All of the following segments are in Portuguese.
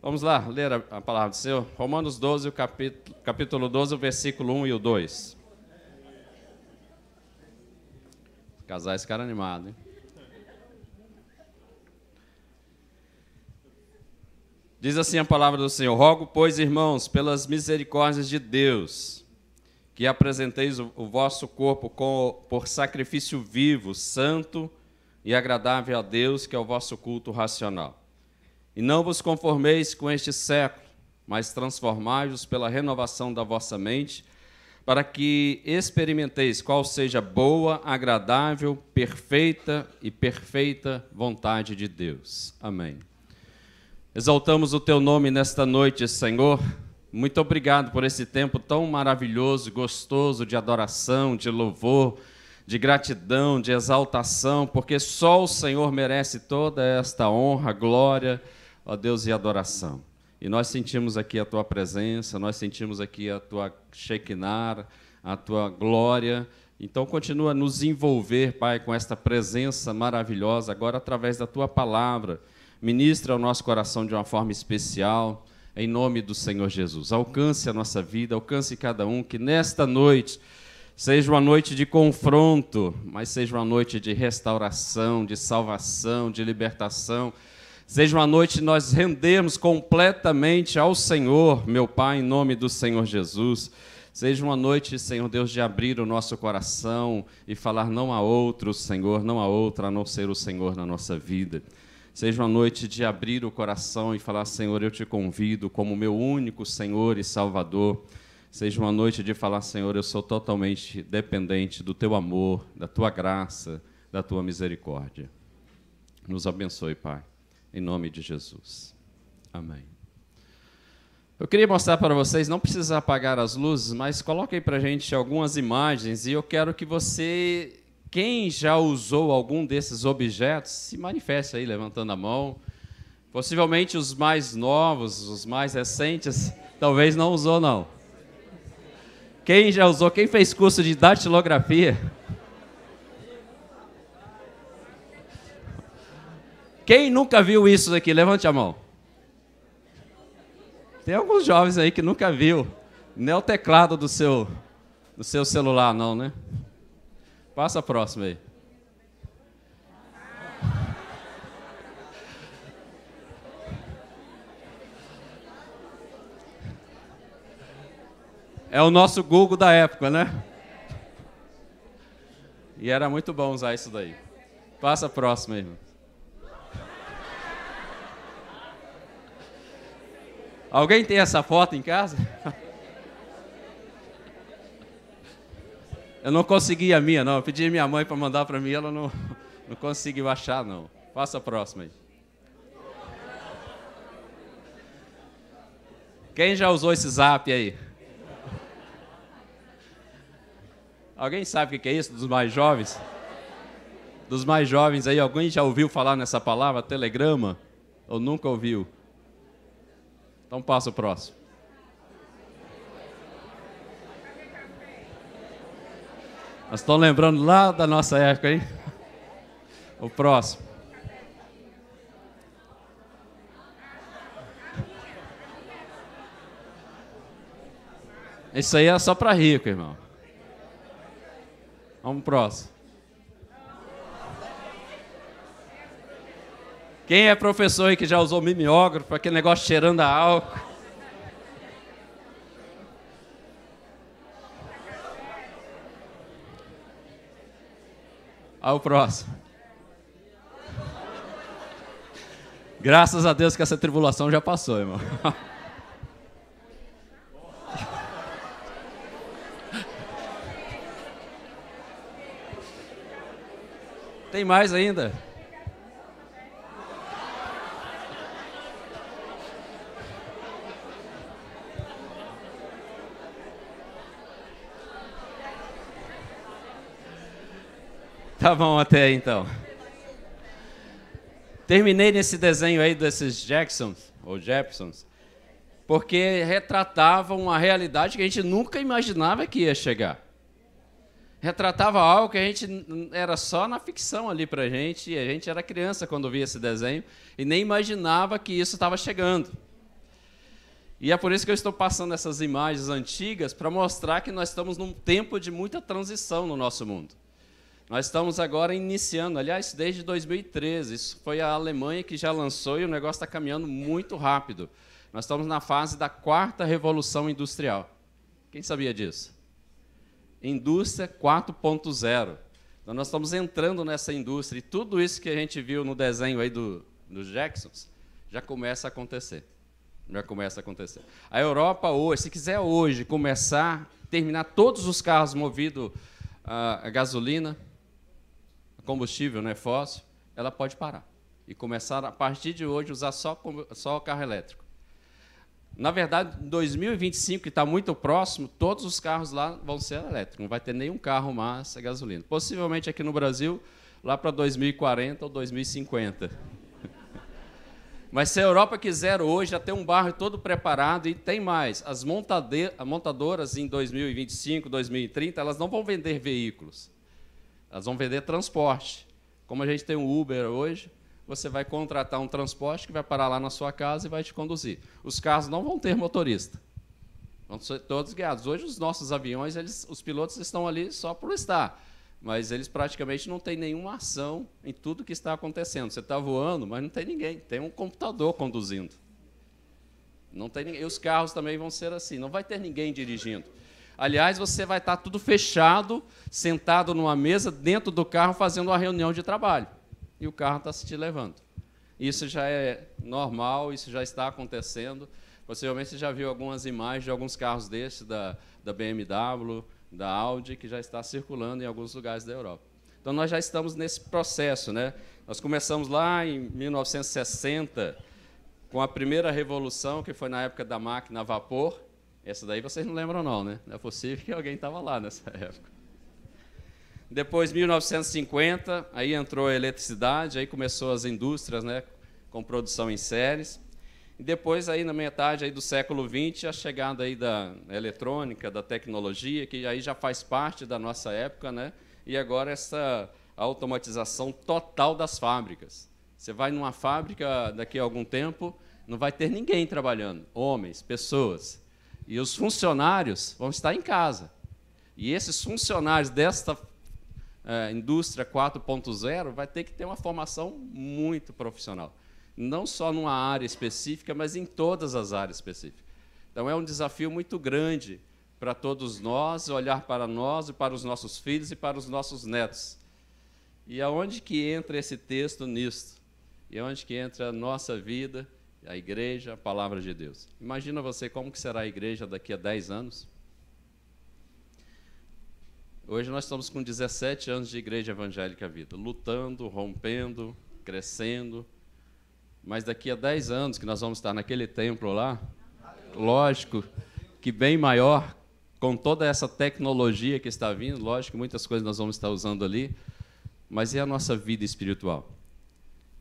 Vamos lá, ler a palavra do Senhor. Romanos 12, o capítulo 12, o versículo 1 e o 2. Casais ficaram animados, hein? Diz assim a palavra do Senhor: Rogo, pois, irmãos, pelas misericórdias de Deus, que apresenteis o vosso corpo por sacrifício vivo, santo e agradável a Deus, que é o vosso culto racional. E não vos conformeis com este século, mas transformai-vos pela renovação da vossa mente, para que experimenteis qual seja a boa, agradável, perfeita e perfeita vontade de Deus. Amém. Exaltamos o teu nome nesta noite, Senhor. Muito obrigado por esse tempo tão maravilhoso, gostoso de adoração, de louvor, de gratidão, de exaltação, porque só o Senhor merece toda esta honra, glória, ó Deus, e adoração. E nós sentimos aqui a tua presença, nós sentimos aqui a tua Shekinah, a tua glória. Então continua a nos envolver, Pai, com esta presença maravilhosa, agora através da tua palavra. Ministra ao nosso coração de uma forma especial, em nome do Senhor Jesus. Alcance a nossa vida, alcance cada um, que nesta noite seja uma noite de confronto, mas seja uma noite de restauração, de salvação, de libertação. Seja uma noite de nós rendermos completamente ao Senhor, meu Pai, em nome do Senhor Jesus. Seja uma noite, Senhor Deus, de abrir o nosso coração e falar não a outro, Senhor, não a outra, a não ser o Senhor na nossa vida. Seja uma noite de abrir o coração e falar, Senhor, eu te convido como meu único Senhor e Salvador. Seja uma noite de falar, Senhor, eu sou totalmente dependente do teu amor, da tua graça, da tua misericórdia. Nos abençoe, Pai, em nome de Jesus. Amém. Eu queria mostrar para vocês, não precisa apagar as luzes, mas coloque aí para a gente algumas imagens e eu quero que você... Quem já usou algum desses objetos, se manifeste aí, levantando a mão. Possivelmente os mais novos, os mais recentes, talvez não usou, não. Quem já usou? Quem fez curso de datilografia? Quem nunca viu isso aqui? Levante a mão. Tem alguns jovens aí que nunca viu. Nem o teclado do seu celular, não, né? Passa a próxima aí. É o nosso Google da época, né? E era muito bom usar isso daí. Passa a próxima aí, irmão. Alguém tem essa foto em casa? Eu não consegui a minha, não. Eu pedi a minha mãe para mandar para mim, ela não conseguiu achar, não. Passa a próxima aí. Quem já usou esse zap aí? Alguém sabe o que é isso, dos mais jovens? Dos mais jovens aí, alguém já ouviu falar nessa palavra, telegrama? Ou nunca ouviu? Então passa o próximo. Nós estamos lembrando lá da nossa época, hein? O próximo. Isso aí é só para rico, irmão. Vamos pro próximo. Quem é professor aí que já usou mimeógrafo, aquele negócio cheirando a álcool? Ao próximo. Graças a Deus que essa tribulação já passou, irmão. Tem mais ainda? Tá bom até aí, então. Terminei nesse desenho aí desses Jepsons, porque retratavam uma realidade que a gente nunca imaginava que ia chegar. Retratava algo que a gente era só na ficção ali pra gente, e a gente era criança quando via esse desenho, e nem imaginava que isso estava chegando. E é por isso que eu estou passando essas imagens antigas para mostrar que nós estamos num tempo de muita transição no nosso mundo. Nós estamos agora iniciando, aliás, desde 2013, isso foi a Alemanha que já lançou e o negócio está caminhando muito rápido. Nós estamos na fase da 4ª Revolução Industrial. Quem sabia disso? Indústria 4.0. Então, nós estamos entrando nessa indústria e tudo isso que a gente viu no desenho aí dos Jacksons já começa a acontecer. Já começa a acontecer. A Europa hoje, se quiser hoje começar, terminar todos os carros movidos a gasolina, combustível, né, fóssil, ela pode parar e começar, a partir de hoje, usar só carro elétrico. Na verdade, em 2025, que está muito próximo, todos os carros lá vão ser elétricos, não vai ter nenhum carro mais a gasolina. Possivelmente aqui no Brasil, lá para 2040 ou 2050. Mas se a Europa quiser hoje, já tem um barco todo preparado e tem mais. As montadoras em 2025, 2030, elas não vão vender veículos. Elas vão vender transporte. Como a gente tem um Uber hoje, você vai contratar um transporte que vai parar lá na sua casa e vai te conduzir. Os carros não vão ter motorista. Vão ser todos guiados. Hoje, os nossos aviões, os pilotos estão ali só por estar. Mas eles praticamente não têm nenhuma ação em tudo que está acontecendo. Você está voando, mas não tem ninguém. Tem um computador conduzindo. Não tem ninguém. E os carros também vão ser assim. Não vai ter ninguém dirigindo. Aliás, você vai estar tudo fechado, sentado numa mesa, dentro do carro, fazendo uma reunião de trabalho. E o carro está se te levando. Isso já é normal, isso já está acontecendo. Possivelmente você já viu algumas imagens de alguns carros desses, da BMW, da Audi, que já está circulando em alguns lugares da Europa. Então, nós já estamos nesse processo, né? Nós começamos lá em 1960, com a primeira revolução, que foi na época da máquina a vapor. Essa daí vocês não lembram, não, né? Não é possível que alguém estava lá nessa época. Depois, 1950, aí entrou a eletricidade, aí começou as indústrias, né, com produção em séries. E depois, aí, na metade aí do século XX, a chegada aí da eletrônica, da tecnologia, que aí já faz parte da nossa época, né? E agora essa automatização total das fábricas. Você vai numa fábrica daqui a algum tempo, não vai ter ninguém trabalhando, homens, pessoas. E os funcionários vão estar em casa. E esses funcionários desta indústria 4.0 vai ter que ter uma formação muito profissional. Não só numa área específica, mas em todas as áreas específicas. Então, é um desafio muito grande para todos nós, olhar para nós e para os nossos filhos e para os nossos netos. E aonde que entra esse texto nisso? E aonde que entra a nossa vida, a igreja, a palavra de Deus? Imagina você como que será a igreja daqui a 10 anos. Hoje nós estamos com 17 anos de Igreja Evangélica Vida, lutando, rompendo, crescendo. Mas daqui a 10 anos que nós vamos estar naquele templo lá, lógico que bem maior, com toda essa tecnologia que está vindo, lógico que muitas coisas nós vamos estar usando ali, mas e a nossa vida espiritual?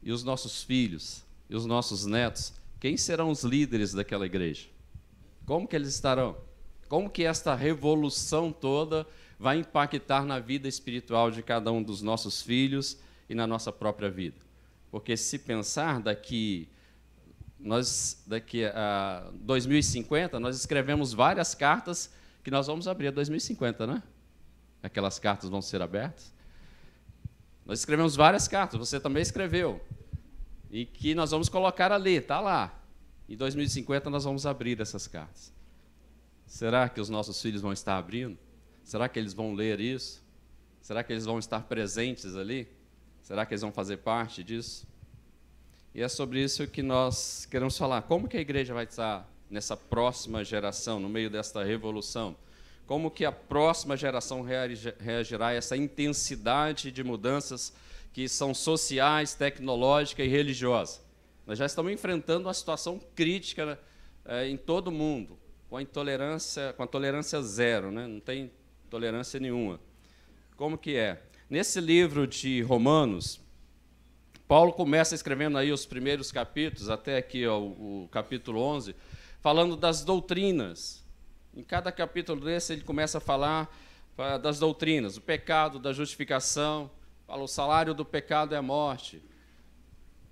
E os nossos filhos? E os nossos netos? Quem serão os líderes daquela igreja? Como que eles estarão? Como que esta revolução toda vai impactar na vida espiritual de cada um dos nossos filhos e na nossa própria vida? Porque se pensar daqui a 2050, nós escrevemos várias cartas que nós vamos abrir a 2050, né? Aquelas cartas vão ser abertas. Nós escrevemos várias cartas, você também escreveu. E que nós vamos colocar ali, está lá. Em 2050 nós vamos abrir essas cartas. Será que os nossos filhos vão estar abrindo? Será que eles vão ler isso? Será que eles vão estar presentes ali? Será que eles vão fazer parte disso? E é sobre isso que nós queremos falar. Como que a igreja vai estar nessa próxima geração, no meio desta revolução? Como que a próxima geração reagirá a essa intensidade de mudanças que são sociais, tecnológicas e religiosas? Nós já estamos enfrentando uma situação crítica em todo o mundo, com a tolerância zero, né? Não tem tolerância nenhuma. Como que é? Nesse livro de Romanos, Paulo começa escrevendo aí os primeiros capítulos, até aqui ó, o capítulo 11, falando das doutrinas. Em cada capítulo desse ele começa a falar das doutrinas, o pecado, da justificação, fala o salário do pecado é a morte.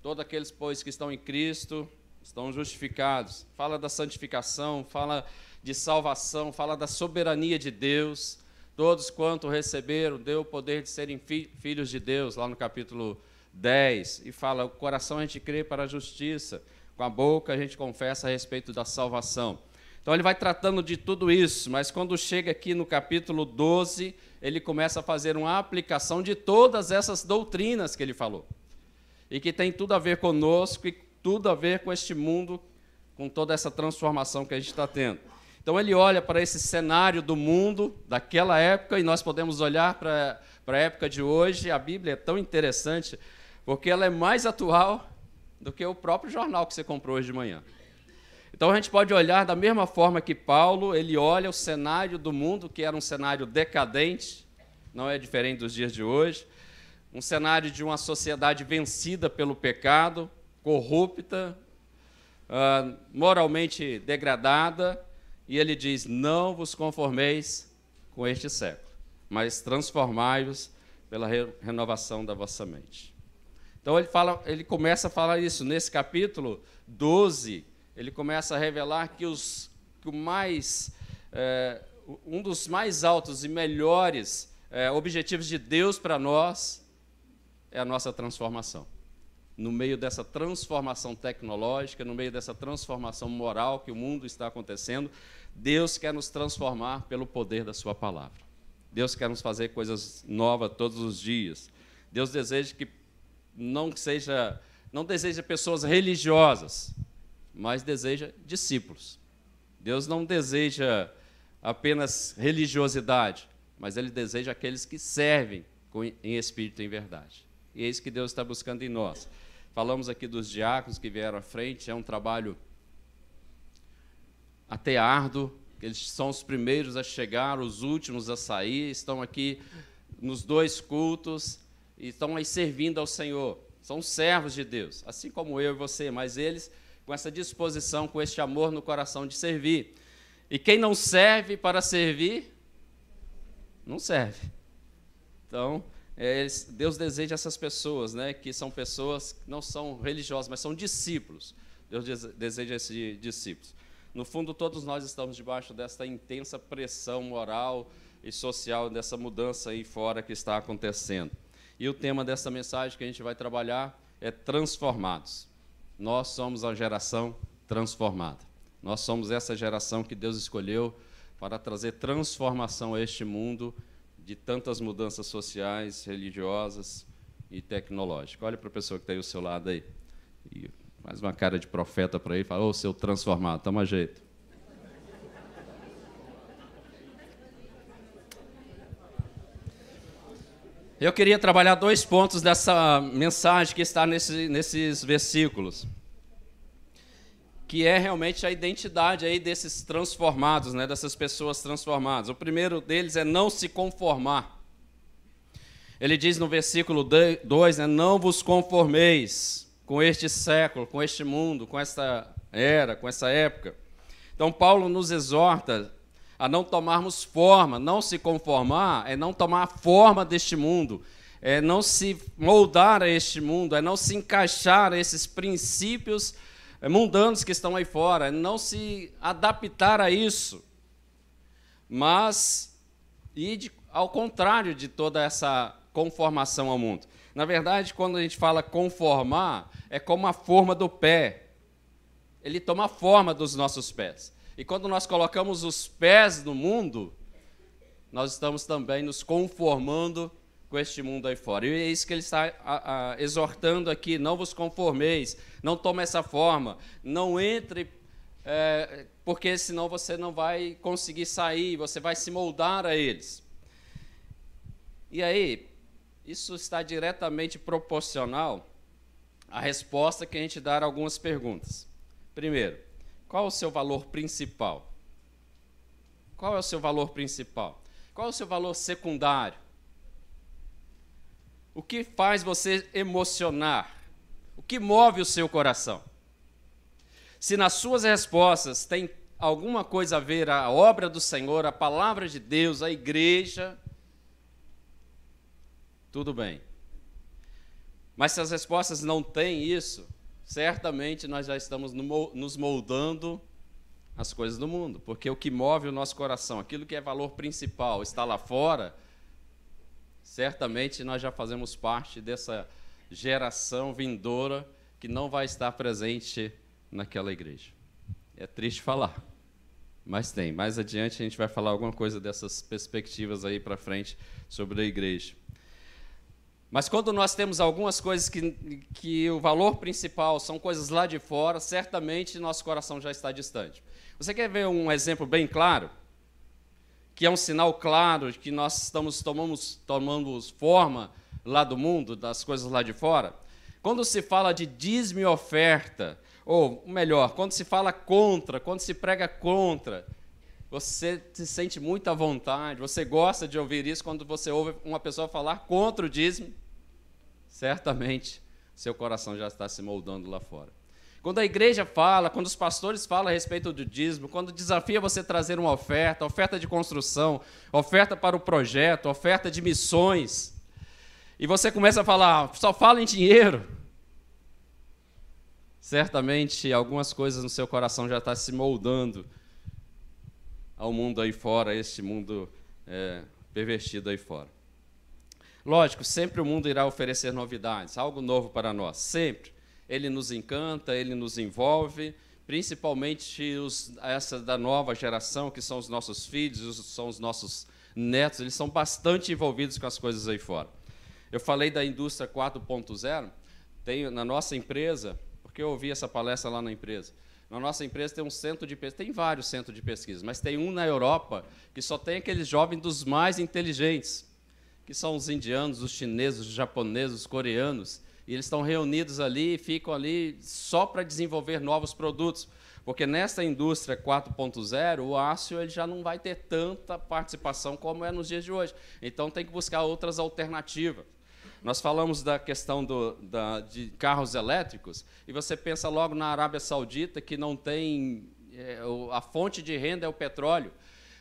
Todos aqueles, pois, que estão em Cristo estão justificados. Fala da santificação, fala de salvação, fala da soberania de Deus. Todos quanto receberam, deu o poder de serem filhos de Deus, lá no capítulo 10. E fala, o coração a gente crê para a justiça, com a boca a gente confessa a respeito da salvação. Então ele vai tratando de tudo isso, mas quando chega aqui no capítulo 12, ele começa a fazer uma aplicação de todas essas doutrinas que ele falou. E que tem tudo a ver conosco e tudo a ver com este mundo, com toda essa transformação que a gente está tendo. Então ele olha para esse cenário do mundo daquela época e nós podemos olhar para a época de hoje. A Bíblia é tão interessante porque ela é mais atual do que o próprio jornal que você comprou hoje de manhã. Então a gente pode olhar da mesma forma que Paulo, ele olha o cenário do mundo, que era um cenário decadente, não é diferente dos dias de hoje, um cenário de uma sociedade vencida pelo pecado, corrupta, moralmente degradada, e ele diz, não vos conformeis com este século, mas transformai-vos pela renovação da vossa mente. Então ele começa a falar isso. Nesse capítulo 12, ele começa a revelar que um dos mais altos e melhores objetivos de Deus para nós é a nossa transformação. No meio dessa transformação tecnológica, no meio dessa transformação moral que o mundo está acontecendo, Deus quer nos transformar pelo poder da sua palavra. Deus quer nos fazer coisas novas todos os dias. Deus deseja que não deseja pessoas religiosas, mas deseja discípulos. Deus não deseja apenas religiosidade, mas Ele deseja aqueles que servem em espírito e em verdade. E é isso que Deus está buscando em nós. Falamos aqui dos diáconos que vieram à frente, é um trabalho até árduo, eles são os primeiros a chegar, os últimos a sair, estão aqui nos 2 cultos, e estão aí servindo ao Senhor. São servos de Deus, assim como eu e você, mas eles com essa disposição, com este amor no coração de servir. E quem não serve para servir, não serve. Então, Deus deseja essas pessoas, né, que são pessoas que não são religiosas, mas são discípulos. Deus deseja esses discípulos. No fundo, todos nós estamos debaixo desta intensa pressão moral e social, dessa mudança aí fora que está acontecendo. E o tema dessa mensagem que a gente vai trabalhar é transformados. Nós somos a geração transformada. Nós somos essa geração que Deus escolheu para trazer transformação a este mundo de tantas mudanças sociais, religiosas e tecnológicas. Olha para a pessoa que está aí ao seu lado aí. E faz uma cara de profeta para ele e fala, ô, seu transformado, toma jeito. Eu queria trabalhar 2 pontos dessa mensagem que está nesses versículos, que é realmente a identidade aí desses transformados, né, dessas pessoas transformadas. O primeiro deles é não se conformar. Ele diz no versículo 2, né, não vos conformeis com este século, com este mundo, com esta era, com essa época. Então, Paulo nos exorta a não tomarmos forma, não se conformar, é não tomar a forma deste mundo, é não se moldar a este mundo, é não se encaixar a esses princípios mundanos que estão aí fora, é não se adaptar a isso, mas ao contrário de toda essa conformação ao mundo. Na verdade, quando a gente fala conformar, é como a forma do pé. Ele toma a forma dos nossos pés. E quando nós colocamos os pés no mundo, nós estamos também nos conformando com este mundo aí fora. E é isso que ele está exortando aqui, não vos conformeis, não tome essa forma, não entre, porque senão você não vai conseguir sair, você vai se moldar a eles. E aí, isso está diretamente proporcional à resposta que a gente dá a algumas perguntas. Primeiro, qual é o seu valor principal? Qual é o seu valor principal? Qual é o seu valor secundário? O que faz você emocionar? O que move o seu coração? Se nas suas respostas tem alguma coisa a ver a obra do Senhor, a palavra de Deus, a igreja, tudo bem. Mas se as respostas não têm isso, certamente nós já estamos nos moldando às coisas do mundo, porque o que move o nosso coração, aquilo que é valor principal, está lá fora, certamente nós já fazemos parte dessa geração vindoura que não vai estar presente naquela igreja. É triste falar, mas tem. Mais adiante a gente vai falar alguma coisa dessas perspectivas aí para frente sobre a igreja. Mas quando nós temos algumas coisas que o valor principal são coisas lá de fora, certamente nosso coração já está distante. Você quer ver um exemplo bem claro? Que é um sinal claro de que nós tomando forma lá do mundo, das coisas lá de fora? Quando se fala de dízimo e oferta, ou melhor, quando se fala contra, quando se prega contra, você se sente muito à vontade, você gosta de ouvir isso quando você ouve uma pessoa falar contra o dízimo, certamente seu coração já está se moldando lá fora. Quando a igreja fala, quando os pastores falam a respeito do dízimo, quando desafia você trazer uma oferta, oferta de construção, oferta para o projeto, oferta de missões, e você começa a falar, só fala em dinheiro, certamente algumas coisas no seu coração já estão se moldando ao mundo aí fora, a este mundo pervertido aí fora. Lógico, sempre o mundo irá oferecer novidades, algo novo para nós, sempre. Ele nos encanta, ele nos envolve, principalmente essa da nova geração, que são os nossos filhos, são os nossos netos, eles são bastante envolvidos com as coisas aí fora. Eu falei da indústria 4.0, tem na nossa empresa, porque eu ouvi essa palestra lá na empresa. Na nossa empresa tem um centro de pesquisa, tem vários centros de pesquisa, mas tem um na Europa que só tem aqueles jovens dos mais inteligentes, que são os indianos, os chineses, os japoneses, os coreanos, e eles estão reunidos ali e ficam ali só para desenvolver novos produtos, porque nessa indústria 4.0, o aço ele já não vai ter tanta participação como é nos dias de hoje, então tem que buscar outras alternativas. Nós falamos da questão de carros elétricos, e você pensa logo na Arábia Saudita, que não tem... a fonte de renda é o petróleo,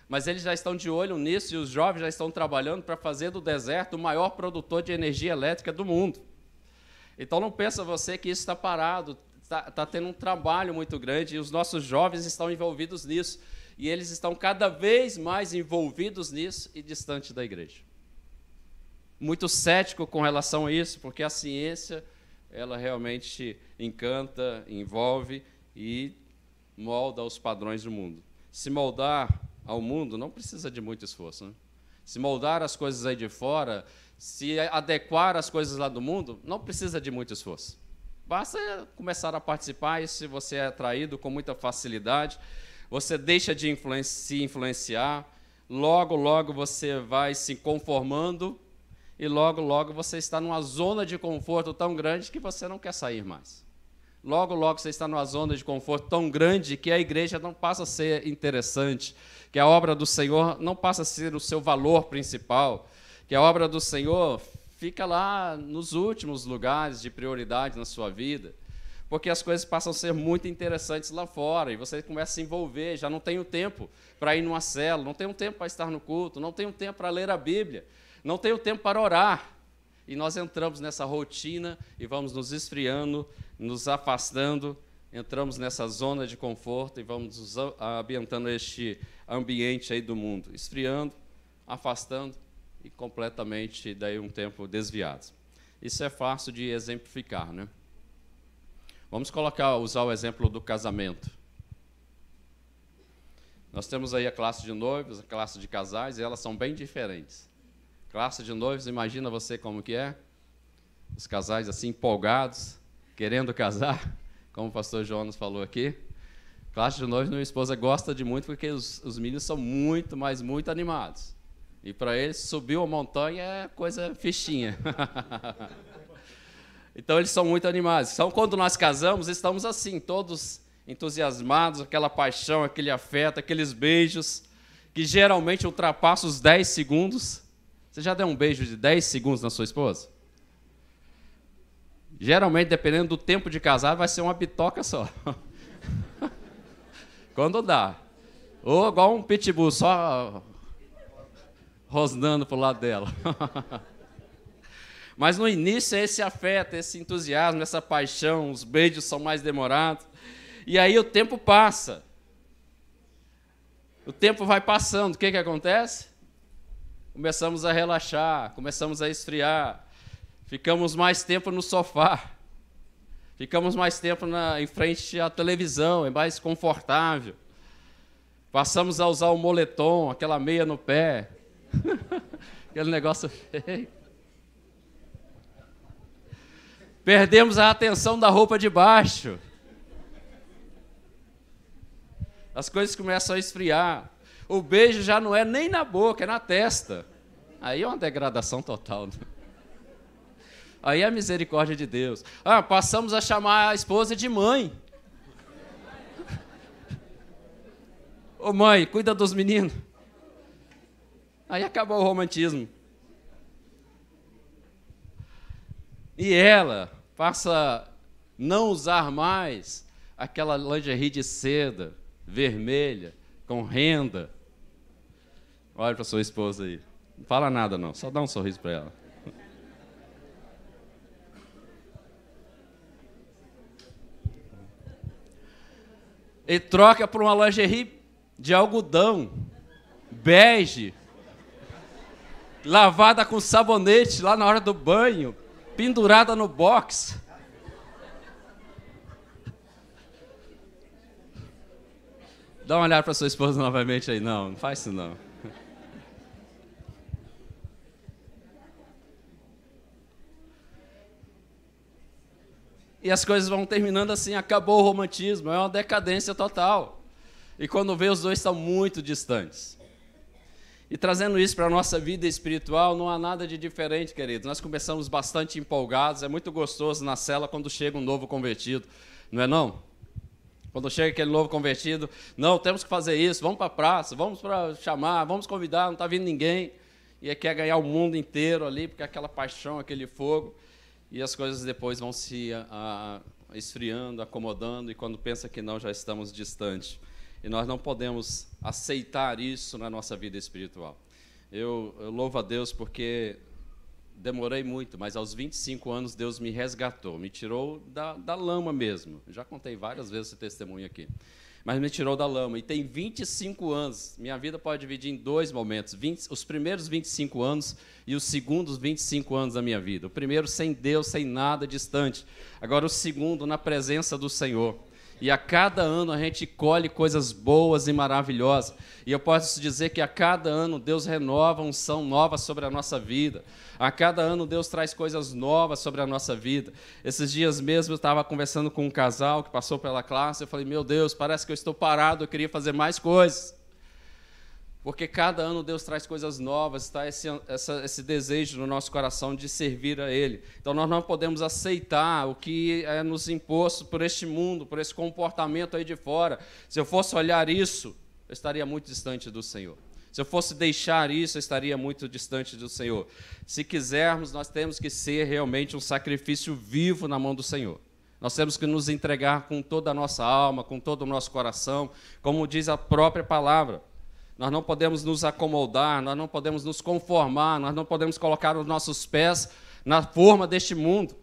mas eles já estão de olho nisso, e os jovens já estão trabalhando para fazer do deserto o maior produtor de energia elétrica do mundo. Então, não pensa você que isso está parado, está tendo um trabalho muito grande, e os nossos jovens estão envolvidos nisso, e eles estão cada vez mais envolvidos nisso e distante da igreja. Muito cético com relação a isso, porque a ciência, ela realmente encanta, envolve e molda os padrões do mundo. Se moldar ao mundo não precisa de muito esforço, né? Se moldar as coisas aí de fora, se adequar às coisas lá do mundo, não precisa de muito esforço. Basta começar a participar, e se você é atraído com muita facilidade, você deixa de se influenciar, logo, logo você vai se conformando, e logo, logo você está numa zona de conforto tão grande que você não quer sair mais. Logo, logo você está numa zona de conforto tão grande que a igreja não passa a ser interessante, que a obra do Senhor não passa a ser o seu valor principal, que a obra do Senhor fica lá nos últimos lugares de prioridade na sua vida, porque as coisas passam a ser muito interessantes lá fora, e você começa a se envolver, já não tem o tempo para ir numa célula, não tem o tempo para estar no culto, não tem o tempo para ler a Bíblia, não tem o tempo para orar, e nós entramos nessa rotina e vamos nos esfriando, nos afastando, entramos nessa zona de conforto e vamos nos ambientando este ambiente aí do mundo, esfriando, afastando e completamente daí um tempo desviados. Isso é fácil de exemplificar, né? Vamos usar o exemplo do casamento. Nós temos aí a classe de noivos, a classe de casais, e elas são bem diferentes. Classe de noivos, imagina você como que é, os casais assim empolgados, querendo casar, como o pastor Jonas falou aqui. Classe de noivos, minha esposa gosta de muito, porque os meninos são muito, mas muito animados. E para eles, subir uma montanha é coisa fichinha. Então, eles são muito animados. Então, quando nós casamos, estamos assim, todos entusiasmados, aquela paixão, aquele afeto, aqueles beijos, que geralmente ultrapassam os 10 segundos. Você já deu um beijo de 10 segundos na sua esposa? Geralmente, dependendo do tempo de casar, vai ser uma bitoca só. Quando dá. Ou igual um pitbull, só rosnando para o lado dela. Mas no início é esse afeto, esse entusiasmo, essa paixão, os beijos são mais demorados. E aí o tempo passa. O tempo vai passando, o que acontece? Começamos a relaxar, começamos a esfriar, ficamos mais tempo no sofá, ficamos mais tempo em frente à televisão, é mais confortável. Passamos a usar o moletom, aquela meia no pé, aquele negócio feio. Perdemos a atenção da roupa de baixo. As coisas começam a esfriar. O beijo já não é nem na boca, é na testa. Aí é uma degradação total. Né? Aí é a misericórdia de Deus. Passamos a chamar a esposa de mãe. Ô mãe, cuida dos meninos. Aí acabou o romantismo. E ela passa a não usar mais aquela lingerie de seda vermelha, com renda. Olha para sua esposa aí. Não fala nada não, só dá um sorriso para ela. E troca por uma lingerie de algodão, bege, lavada com sabonete lá na hora do banho, pendurada no box. Dá uma olhada para sua esposa novamente aí. Não faz isso não. E as coisas vão terminando assim, acabou o romantismo, é uma decadência total. E quando vê, os dois estão muito distantes. E trazendo isso para a nossa vida espiritual, não há nada de diferente, queridos. Nós começamos bastante empolgados, é muito gostoso na cela quando chega um novo convertido, não é não? Quando chega aquele novo convertido, não, temos que fazer isso, vamos para a praça, vamos para chamar, vamos convidar, não está vindo ninguém. E quer ganhar o mundo inteiro ali, porque é aquela paixão, aquele fogo. E as coisas depois vão se esfriando, acomodando, e quando pensa que não, já estamos distantes. E nós não podemos aceitar isso na nossa vida espiritual. Eu louvo a Deus porque demorei muito, mas aos 25 anos Deus me resgatou, me tirou da lama mesmo. Já contei várias vezes esse testemunho aqui. Mas me tirou da lama. E tem 25 anos. Minha vida pode dividir em dois momentos. Os primeiros 25 anos e os segundos 25 anos da minha vida. O primeiro sem Deus, sem nada, distante. Agora o segundo na presença do Senhor. E a cada ano a gente colhe coisas boas e maravilhosas. E eu posso dizer que a cada ano Deus renova unção nova sobre a nossa vida. A cada ano Deus traz coisas novas sobre a nossa vida. Esses dias mesmo eu estava conversando com um casal que passou pela classe. Eu falei, meu Deus, parece que eu estou parado, eu queria fazer mais coisas. Porque cada ano Deus traz coisas novas, está esse desejo no nosso coração de servir a Ele. Então nós não podemos aceitar o que é nos imposto por este mundo, por esse comportamento aí de fora. Se eu fosse olhar isso, eu estaria muito distante do Senhor. Se eu fosse deixar isso, eu estaria muito distante do Senhor. Se quisermos, nós temos que ser realmente um sacrifício vivo na mão do Senhor. Nós temos que nos entregar com toda a nossa alma, com todo o nosso coração, como diz a própria palavra. Nós não podemos nos acomodar, nós não podemos nos conformar, nós não podemos colocar os nossos pés na forma deste mundo.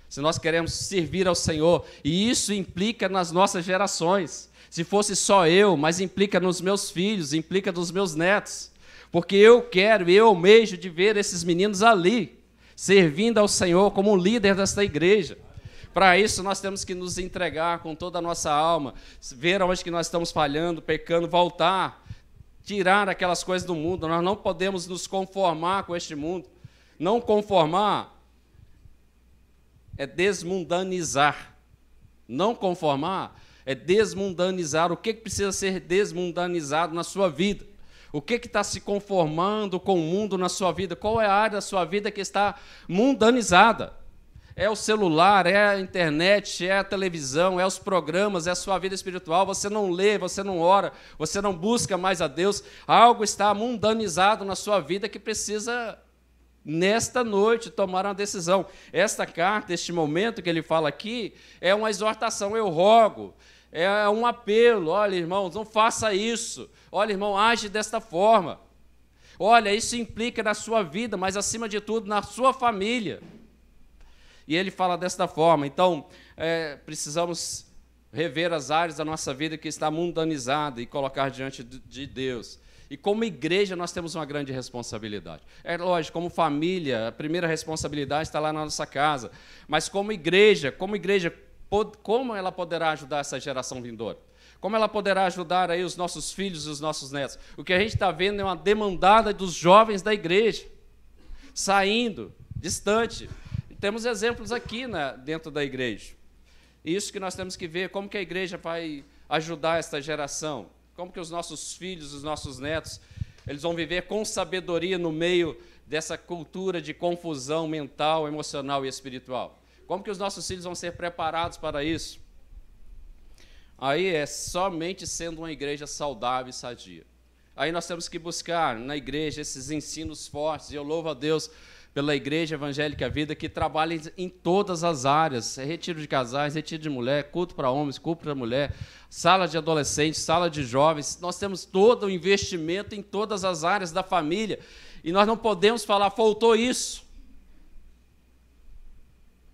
Se nós queremos servir ao Senhor, e isso implica nas nossas gerações. Se fosse só eu, mas implica nos meus filhos, implica nos meus netos. Porque eu quero e eu almejo de ver esses meninos ali, servindo ao Senhor como líder desta igreja. Para isso, nós temos que nos entregar com toda a nossa alma, ver onde que nós estamos falhando, pecando, voltar, tirar aquelas coisas do mundo. Nós não podemos nos conformar com este mundo. Não conformar é desmundanizar. Não conformar é desmundanizar. O que precisa ser desmundanizado na sua vida? O que está se conformando com o mundo na sua vida? Qual é a área da sua vida que está mundanizada? É o celular, é a internet, é a televisão, é os programas, é a sua vida espiritual. Você não lê, você não ora, você não busca mais a Deus. Algo está mundanizado na sua vida que precisa, nesta noite, tomar uma decisão. Esta carta, este momento que ele fala aqui, é uma exortação. Eu rogo, é um apelo. Olha, irmãos, não faça isso. Olha, irmão, age desta forma. Olha, isso implica na sua vida, mas acima de tudo na sua família. E ele fala desta forma. Então, precisamos rever as áreas da nossa vida que está mundanizada e colocar diante de Deus. E como igreja nós temos uma grande responsabilidade. É lógico, como família, a primeira responsabilidade está lá na nossa casa. Mas como igreja, como ela poderá ajudar essa geração vindoura? Como ela poderá ajudar aí os nossos filhos e os nossos netos? O que a gente está vendo é uma demandada dos jovens da igreja, saindo, distante. Temos exemplos aqui dentro da igreja. Isso que nós temos que ver, como que a igreja vai ajudar esta geração. Como que os nossos filhos, os nossos netos, eles vão viver com sabedoria no meio dessa cultura de confusão mental, emocional e espiritual. Como que os nossos filhos vão ser preparados para isso? Aí é somente sendo uma igreja saudável e sadia. Aí nós temos que buscar na igreja esses ensinos fortes, e eu louvo a Deus pela Igreja Evangélica Vida, que trabalha em todas as áreas, retiro de casais, retiro de mulher, culto para homens, culto para mulher, sala de adolescentes, sala de jovens. Nós temos todo o investimento em todas as áreas da família, e nós não podemos falar, faltou isso.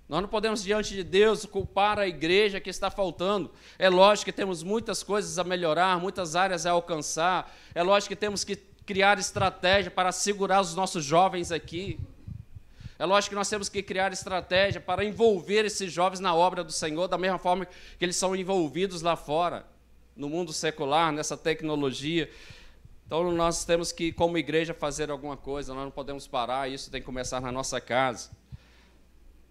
Nós não podemos, diante de Deus, culpar a igreja que está faltando. É lógico que temos muitas coisas a melhorar, muitas áreas a alcançar, é lógico que temos que criar estratégia para segurar os nossos jovens aqui. É lógico que nós temos que criar estratégia para envolver esses jovens na obra do Senhor, da mesma forma que eles são envolvidos lá fora, no mundo secular, nessa tecnologia. Então, nós temos que, como igreja, fazer alguma coisa, nós não podemos parar, isso tem que começar na nossa casa.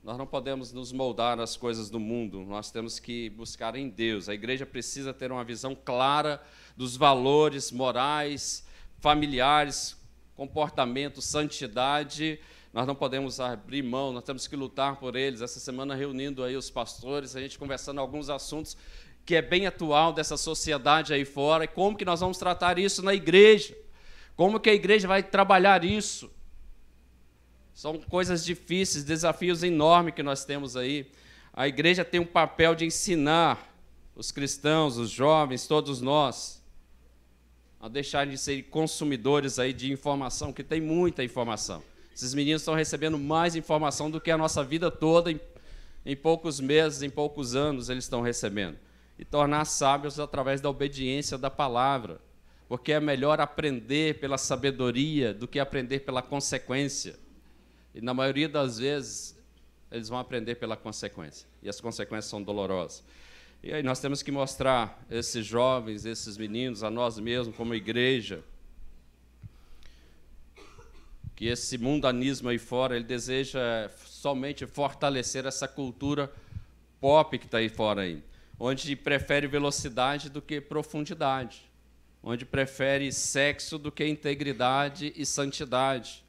Nós não podemos nos moldar às coisas do mundo, nós temos que buscar em Deus. A igreja precisa ter uma visão clara dos valores morais, familiares, comportamento, santidade. Nós não podemos abrir mão, nós temos que lutar por eles. Essa semana, reunindo aí os pastores, a gente conversando alguns assuntos que é bem atual dessa sociedade aí fora, e como que nós vamos tratar isso na igreja, como que a igreja vai trabalhar isso. São coisas difíceis, desafios enormes que nós temos aí. A igreja tem um papel de ensinar os cristãos, os jovens, todos nós, a deixarem de ser consumidores aí de informação, que tem muita informação. Esses meninos estão recebendo mais informação do que a nossa vida toda, em poucos meses, em poucos anos, eles estão recebendo. E tornar sábios através da obediência da palavra, porque é melhor aprender pela sabedoria do que aprender pela consequência. E, na maioria das vezes, eles vão aprender pela consequência, e as consequências são dolorosas. E aí nós temos que mostrar esses jovens, esses meninos, a nós mesmos, como igreja, que esse mundanismo aí fora, ele deseja somente fortalecer essa cultura pop que está aí fora, aí, onde prefere velocidade do que profundidade, onde prefere sexo do que integridade e santidade,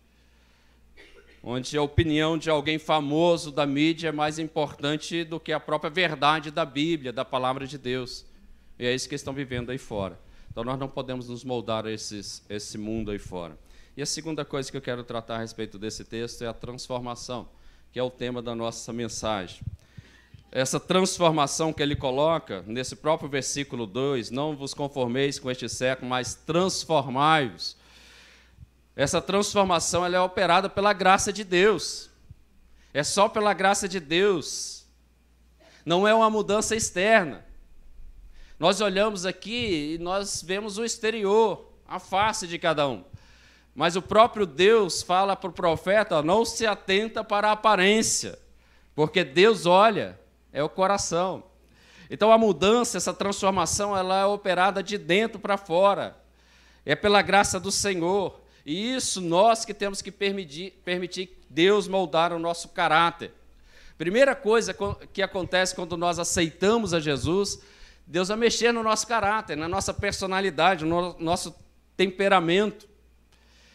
onde a opinião de alguém famoso da mídia é mais importante do que a própria verdade da Bíblia, da palavra de Deus. E é isso que eles estão vivendo aí fora. Então, nós não podemos nos moldar a esse mundo aí fora. E a segunda coisa que eu quero tratar a respeito desse texto é a transformação, que é o tema da nossa mensagem. Essa transformação que ele coloca, nesse próprio versículo 2, não vos conformeis com este século, mas transformai-vos. Essa transformação ela é operada pela graça de Deus. É só pela graça de Deus. Não é uma mudança externa. Nós olhamos aqui e nós vemos o exterior, a face de cada um. Mas o próprio Deus fala para o profeta, não se atenta para a aparência, porque Deus olha, é o coração. Então a mudança, essa transformação, ela é operada de dentro para fora. É pela graça do Senhor. E isso nós que temos que permitir Deus moldar o nosso caráter. Primeira coisa que acontece quando nós aceitamos a Jesus, Deus vai mexer no nosso caráter, na nossa personalidade, no nosso temperamento.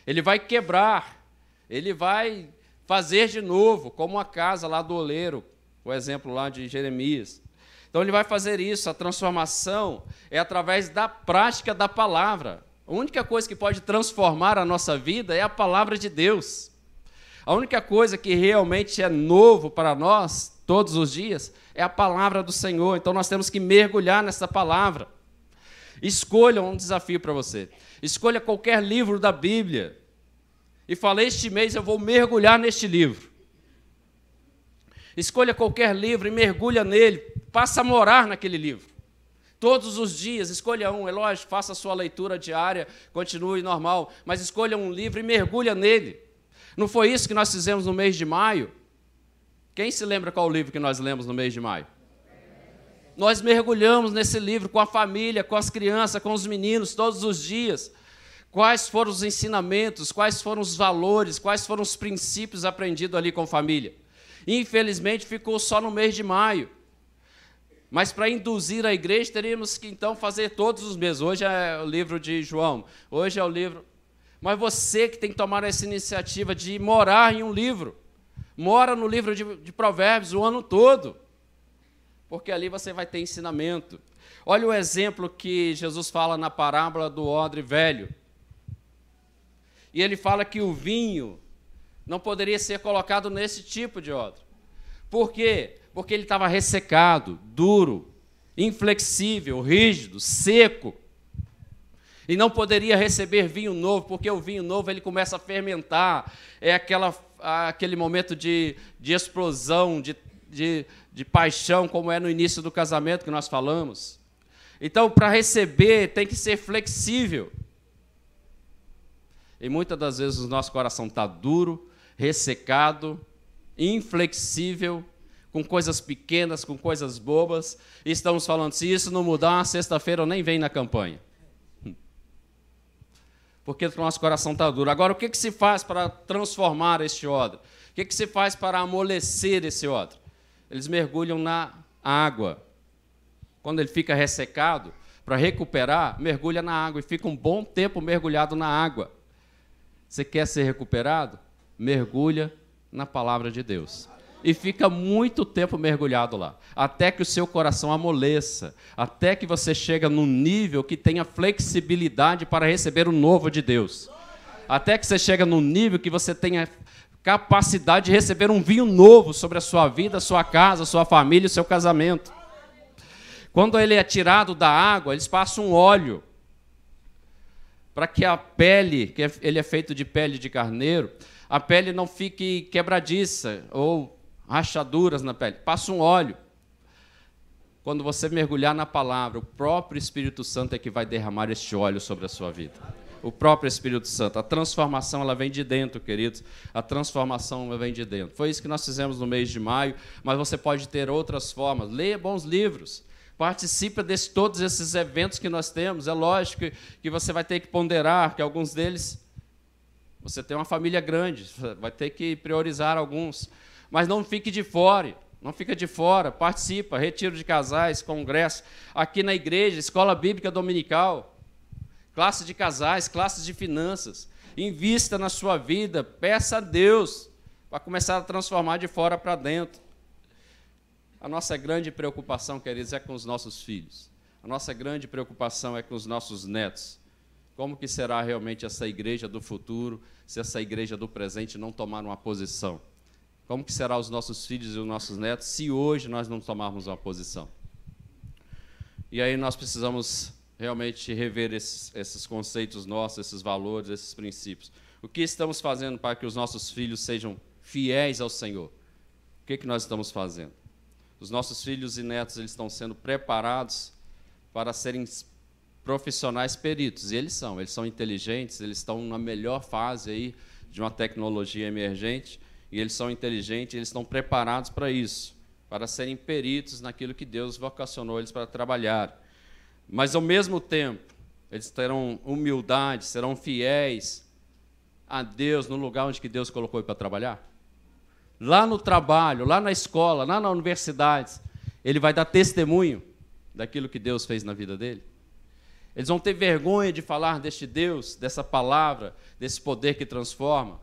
Ele vai quebrar, ele vai fazer de novo, como a casa lá do oleiro, o exemplo lá de Jeremias. Então ele vai fazer isso, a transformação é através da prática da palavra. A única coisa que pode transformar a nossa vida é a palavra de Deus. A única coisa que realmente é novo para nós, todos os dias, é a palavra do Senhor. Então nós temos que mergulhar nessa palavra. Escolha um desafio para você. Escolha qualquer livro da Bíblia e fala: este mês eu vou mergulhar neste livro. Escolha qualquer livro e mergulha nele, passa a morar naquele livro. Todos os dias, escolha um, é lógico, faça a sua leitura diária, continue normal, mas escolha um livro e mergulha nele. Não foi isso que nós fizemos no mês de maio? Quem se lembra qual o livro que nós lemos no mês de maio? Nós mergulhamos nesse livro com a família, com as crianças, com os meninos, todos os dias. Quais foram os ensinamentos, quais foram os valores, quais foram os princípios aprendidos ali com a família? Infelizmente, ficou só no mês de maio. Mas para induzir a igreja, teríamos que então fazer todos os meses. Hoje é o livro de João, hoje é o livro... Mas você que tem que tomar essa iniciativa de morar em um livro. Mora no livro de Provérbios o ano todo, porque ali você vai ter ensinamento. Olha o exemplo que Jesus fala na parábola do odre velho. E ele fala que o vinho não poderia ser colocado nesse tipo de odre. Por quê? Porque ele estava ressecado, duro, inflexível, rígido, seco. E não poderia receber vinho novo, porque o vinho novo ele começa a fermentar. É aquele momento de explosão, de paixão, como é no início do casamento que nós falamos. Então, para receber, tem que ser flexível. E muitas das vezes o nosso coração está duro, ressecado, inflexível, com coisas pequenas, com coisas bobas, e estamos falando, se isso não mudar, uma sexta-feira eu nem venho na campanha. Porque o nosso coração está duro. Agora, o que se faz para transformar este odre? O que se faz para amolecer esse odre? Eles mergulham na água. Quando ele fica ressecado, para recuperar, mergulha na água e fica um bom tempo mergulhado na água. Você quer ser recuperado? Mergulha na palavra de Deus. E fica muito tempo mergulhado lá, até que o seu coração amoleça, até que você chega num nível que tenha flexibilidade para receber o novo de Deus. Até que você chega num nível que você tenha capacidade de receber um vinho novo sobre a sua vida, a sua casa, a sua família, o seu casamento. Quando ele é tirado da água, eles passam um óleo para que a pele, que ele é feito de pele de carneiro, a pele não fique quebradiça ou rachaduras na pele. Passa um óleo. Quando você mergulhar na palavra, o próprio Espírito Santo é que vai derramar este óleo sobre a sua vida. O próprio Espírito Santo. A transformação, ela vem de dentro, queridos. A transformação, ela vem de dentro. Foi isso que nós fizemos no mês de maio, mas você pode ter outras formas. Leia bons livros. Participe de todos esses eventos que nós temos. É lógico que você vai ter que ponderar, que alguns deles, você tem uma família grande, vai ter que priorizar alguns. Mas não fique de fora, não fica de fora, participa, retiro de casais, congresso, aqui na igreja, escola bíblica dominical, classe de casais, classes de finanças, invista na sua vida, peça a Deus para começar a transformar de fora para dentro. A nossa grande preocupação, queridos, é com os nossos filhos, a nossa grande preocupação é com os nossos netos. Como que será realmente essa igreja do futuro, se essa igreja do presente não tomar uma posição? Como que serão os nossos filhos e os nossos netos se hoje nós não tomarmos uma posição? E aí nós precisamos realmente rever esses conceitos nossos, esses valores, esses princípios. O que estamos fazendo para que os nossos filhos sejam fiéis ao Senhor? O que nós estamos fazendo? Os nossos filhos e netos eles estão sendo preparados para serem profissionais peritos. E eles são inteligentes, eles estão na melhor fase aí de uma tecnologia emergente, e eles são inteligentes, eles estão preparados para isso, para serem peritos naquilo que Deus vocacionou eles para trabalhar. Mas, ao mesmo tempo, eles terão humildade, serão fiéis a Deus no lugar onde que Deus colocou ele para trabalhar. Lá no trabalho, lá na escola, lá na universidade, ele vai dar testemunho daquilo que Deus fez na vida dele. Eles vão ter vergonha de falar deste Deus, dessa palavra, desse poder que transforma.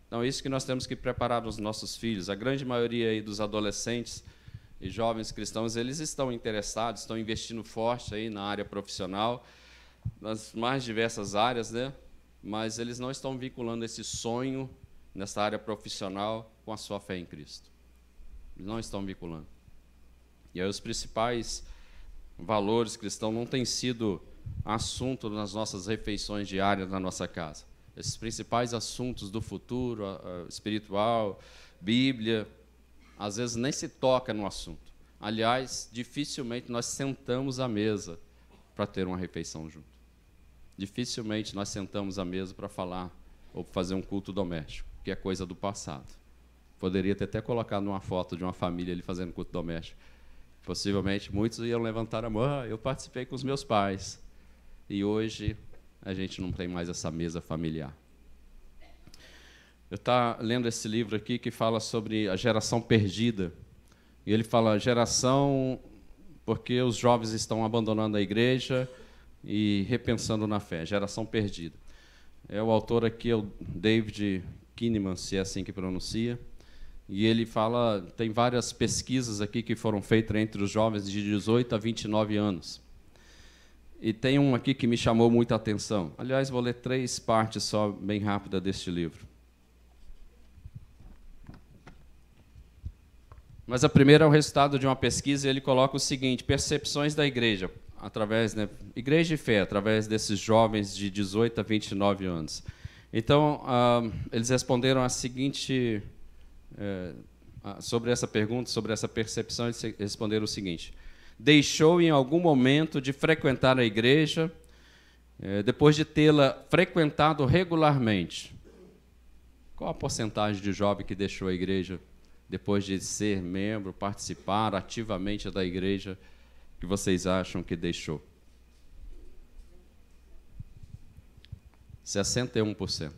Então, é isso que nós temos que preparar os nossos filhos. A grande maioria aí dos adolescentes e jovens cristãos, eles estão interessados, estão investindo forte aí na área profissional, nas mais diversas áreas, né? Mas eles não estão vinculando esse sonho nessa área profissional com a sua fé em Cristo. Eles não estão vinculando. E aí os principais valores cristãos não têm sido assunto nas nossas refeições diárias na nossa casa. esses principais assuntos do futuro espiritual, Bíblia, às vezes nem se toca no assunto. Aliás, dificilmente nós sentamos à mesa para ter uma refeição junto. Dificilmente nós sentamos à mesa para falar ou fazer um culto doméstico, que é coisa do passado. Poderia ter até colocado uma foto de uma família ali fazendo culto doméstico. Possivelmente muitos iam levantar a mão, eu participei com os meus pais. E hoje a gente não tem mais essa mesa familiar. Eu estava lendo esse livro aqui que fala sobre a geração perdida. E ele fala, geração porque os jovens estão abandonando a igreja e repensando na fé, geração perdida. O autor aqui é o David Kinnaman, se é assim que pronuncia, e ele fala, tem várias pesquisas aqui que foram feitas entre os jovens de 18 a 29 anos. E tem um aqui que me chamou muita atenção. Aliás, vou ler 3 partes só, bem rápida, deste livro. Mas a primeira é o resultado de uma pesquisa, e ele coloca o seguinte, percepções da igreja, através, igreja e fé, através desses jovens de 18 a 29 anos. Então, eles responderam a seguinte, sobre essa pergunta, sobre essa percepção, eles responderam o seguinte, deixou em algum momento de frequentar a igreja, depois de tê-la frequentado regularmente. Qual a porcentagem de jovem que deixou a igreja depois de ser membro, participar ativamente da igreja, que vocês acham que deixou? 61%.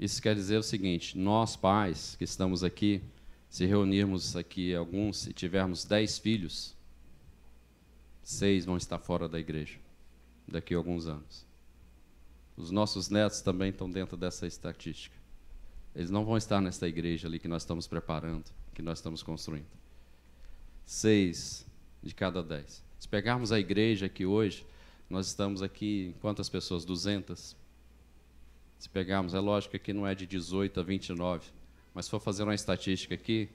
Isso quer dizer o seguinte, nós pais que estamos aqui, se reunirmos aqui alguns e tivermos 10 filhos, 6 vão estar fora da igreja daqui a alguns anos. Os nossos netos também estão dentro dessa estatística. Eles não vão estar nesta igreja ali que nós estamos preparando, que nós estamos construindo. 6 de cada 10. Se pegarmos a igreja aqui hoje, nós estamos aqui, quantas pessoas? 200. Se pegarmos, é lógico que aqui não é de 18 a 29, mas se for fazer uma estatística aqui,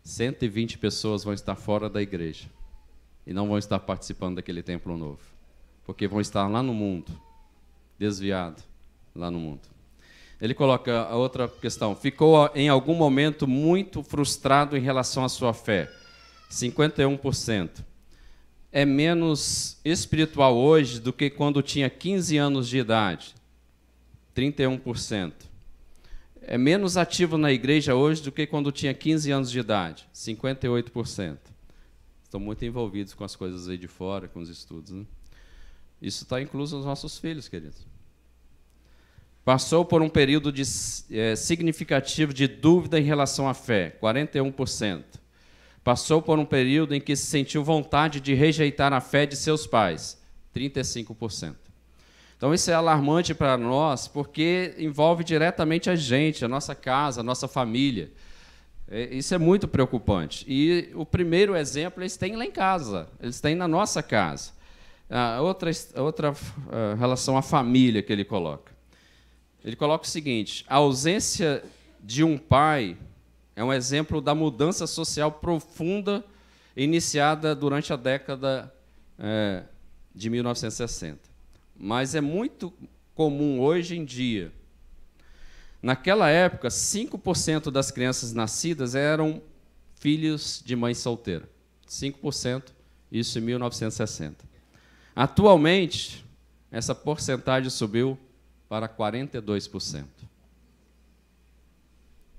120 pessoas vão estar fora da igreja e não vão estar participando daquele templo novo, porque vão estar lá no mundo, desviado lá no mundo. Ele coloca a outra questão, ficou em algum momento muito frustrado em relação à sua fé, 51%. É menos espiritual hoje do que quando tinha 15 anos de idade, 31%. É menos ativo na igreja hoje do que quando tinha 15 anos de idade, 58%. Estão muito envolvidos com as coisas aí de fora, com os estudos, né? Isso está incluso nos nossos filhos, queridos. Passou por um período significativo de dúvida em relação à fé, 41%. Passou por um período em que se sentiu vontade de rejeitar a fé de seus pais, 35%. Então, isso é alarmante para nós, porque envolve diretamente a gente, a nossa casa, a nossa família. Isso é muito preocupante. E o primeiro exemplo eles têm lá em casa, eles têm na nossa casa. Outra relação à família que ele coloca. Ele coloca o seguinte, a ausência de um pai é um exemplo da mudança social profunda iniciada durante a década de 1960. Mas é muito comum hoje em dia. Naquela época, 5% das crianças nascidas eram filhos de mãe solteira. 5%, isso em 1960. Atualmente, essa porcentagem subiu para 42%.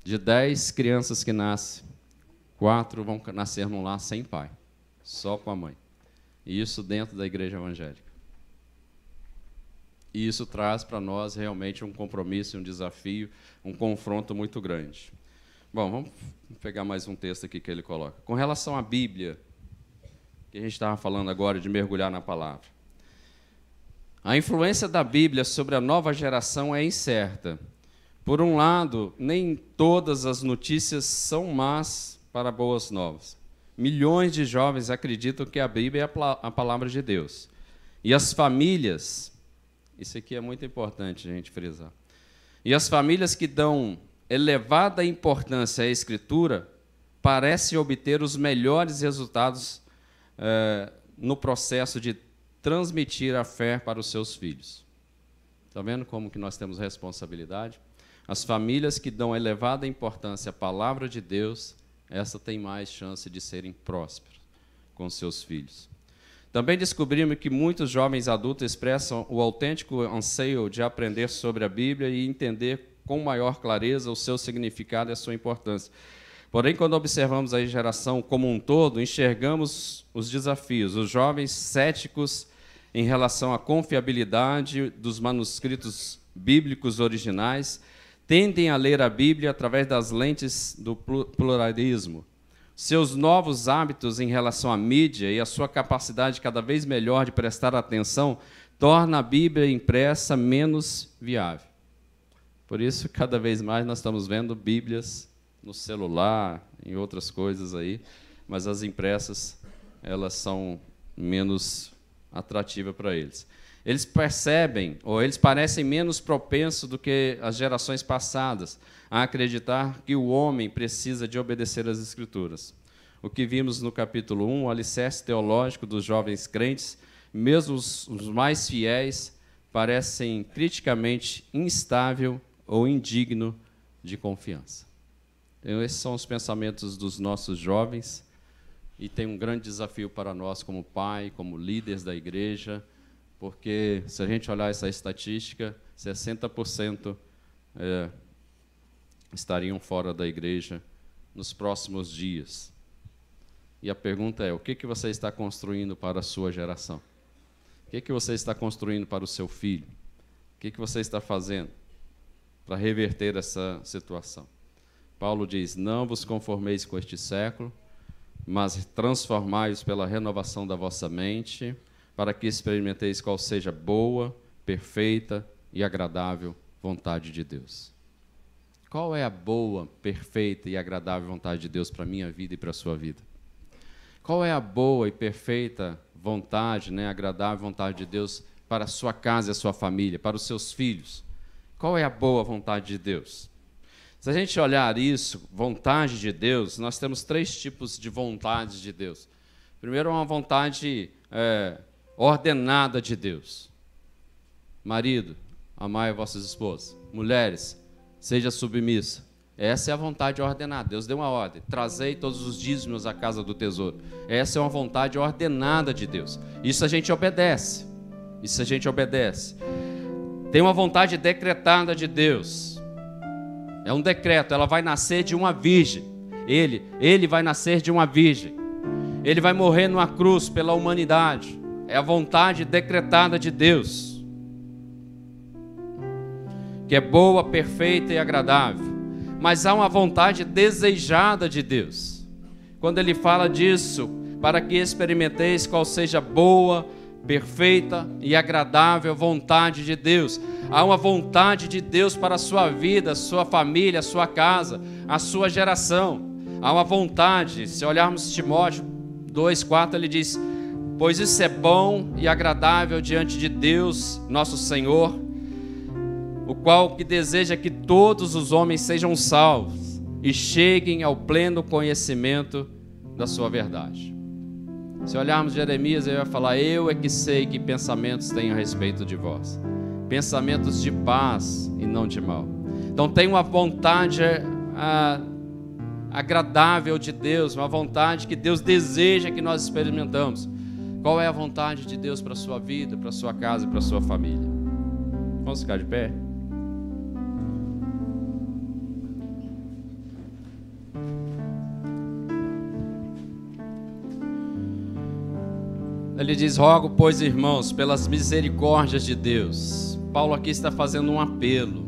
De 10 crianças que nascem, 4 vão nascer num lar sem pai, só com a mãe. E isso dentro da igreja evangélica. E isso traz para nós realmente um compromisso, um desafio, um confronto muito grande. Bom, vamos pegar mais um texto aqui que ele coloca. Com relação à Bíblia, que a gente estava falando agora de mergulhar na palavra. A influência da Bíblia sobre a nova geração é incerta. Por um lado, nem todas as notícias são más para boas novas. Milhões de jovens acreditam que a Bíblia é a palavra de Deus. E as famílias, isso aqui é muito importante a gente frisar, e as famílias que dão elevada importância à Escritura parecem obter os melhores resultados no processo de transmitir a fé para os seus filhos. Está vendo como que nós temos responsabilidade? As famílias que dão elevada importância à palavra de Deus, essa tem mais chance de serem prósperas com seus filhos. Também descobrimos que muitos jovens adultos expressam o autêntico anseio de aprender sobre a Bíblia e entender com maior clareza o seu significado e a sua importância. Porém, quando observamos a geração como um todo, enxergamos os desafios. Os jovens céticos em relação à confiabilidade dos manuscritos bíblicos originais tendem a ler a Bíblia através das lentes do pluralismo. Seus novos hábitos em relação à mídia e a sua capacidade cada vez melhor de prestar atenção torna a Bíblia impressa menos viável. Por isso, cada vez mais nós estamos vendo Bíblias no celular, em outras coisas aí, mas as impressas, elas são menos atrativas para eles. Eles percebem, ou eles parecem menos propensos do que as gerações passadas a acreditar que o homem precisa de obedecer às Escrituras. O que vimos no capítulo 1, o alicerce teológico dos jovens crentes, mesmo os mais fiéis, parecem criticamente instável ou indigno de confiança. Então, esses são os pensamentos dos nossos jovens, e tem um grande desafio para nós como pai, como líderes da igreja, porque, se a gente olhar essa estatística, 60% estariam fora da igreja nos próximos dias. E a pergunta é, o que você está construindo para a sua geração? O que você está construindo para o seu filho? O que você está fazendo para reverter essa situação? Paulo diz, não vos conformeis com este século, mas transformai-os pela renovação da vossa mente, para que experimenteis qual seja boa, perfeita e agradável vontade de Deus. Qual é a boa, perfeita e agradável vontade de Deus para a minha vida e para a sua vida? Qual é a boa e perfeita vontade, agradável vontade de Deus para a sua casa e a sua família, para os seus filhos? Qual é a boa vontade de Deus? Se a gente olhar isso, vontade de Deus, nós temos 3 tipos de vontades de Deus. Primeiro, uma vontade ordenada de Deus. Marido, amai vossas esposas. Mulheres, seja submissa. Essa é a vontade ordenada. Deus deu uma ordem. Trazei todos os dízimos à casa do tesouro. Essa é uma vontade ordenada de Deus. Isso a gente obedece. Isso a gente obedece. Tem uma vontade decretada de Deus. É um decreto. Ela vai nascer de uma virgem. Ele vai nascer de uma virgem. Ele vai morrer numa cruz pela humanidade. É a vontade decretada de Deus, que é boa, perfeita e agradável. Mas há uma vontade desejada de Deus. Quando ele fala disso, para que experimenteis qual seja boa, perfeita e agradável vontade de Deus. Há uma vontade de Deus para a sua vida, a sua família, a sua casa, a sua geração. Há uma vontade. Se olharmos Timóteo 2:4, ele diz, pois isso é bom e agradável diante de Deus, nosso Senhor, o qual que deseja que todos os homens sejam salvos e cheguem ao pleno conhecimento da sua verdade. Se olharmos Jeremias, ele vai falar, eu é que sei que pensamentos tenho a respeito de vós. Pensamentos de paz e não de mal. Então tem uma vontade agradável de Deus, uma vontade que Deus deseja que nós experimentamos. Qual é a vontade de Deus para a sua vida, para a sua casa e para a sua família? Vamos ficar de pé? Ele diz, rogo, pois, irmãos, pelas misericórdias de Deus. Paulo aqui está fazendo um apelo.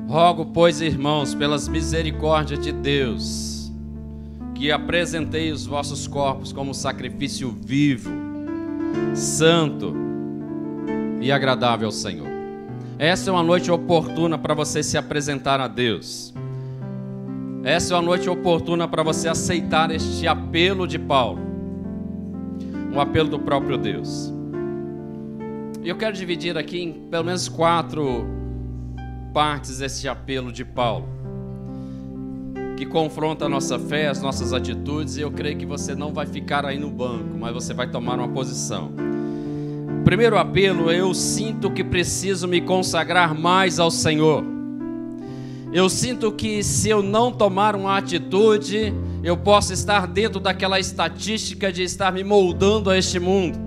Rogo, pois, irmãos, pelas misericórdias de Deus, que apresentei os vossos corpos como sacrifício vivo, santo e agradável ao Senhor. Essa é uma noite oportuna para você se apresentar a Deus. Essa é uma noite oportuna para você aceitar este apelo de Paulo. Um apelo do próprio Deus. E eu quero dividir aqui em pelo menos 4 partes esse apelo de Paulo, que confronta a nossa fé, as nossas atitudes, e eu creio que você não vai ficar aí no banco, mas você vai tomar uma posição. primeiro apelo, eu sinto que preciso me consagrar mais ao Senhor. Eu sinto que se eu não tomar uma atitude, eu posso estar dentro daquela estatística de estar me moldando a este mundo.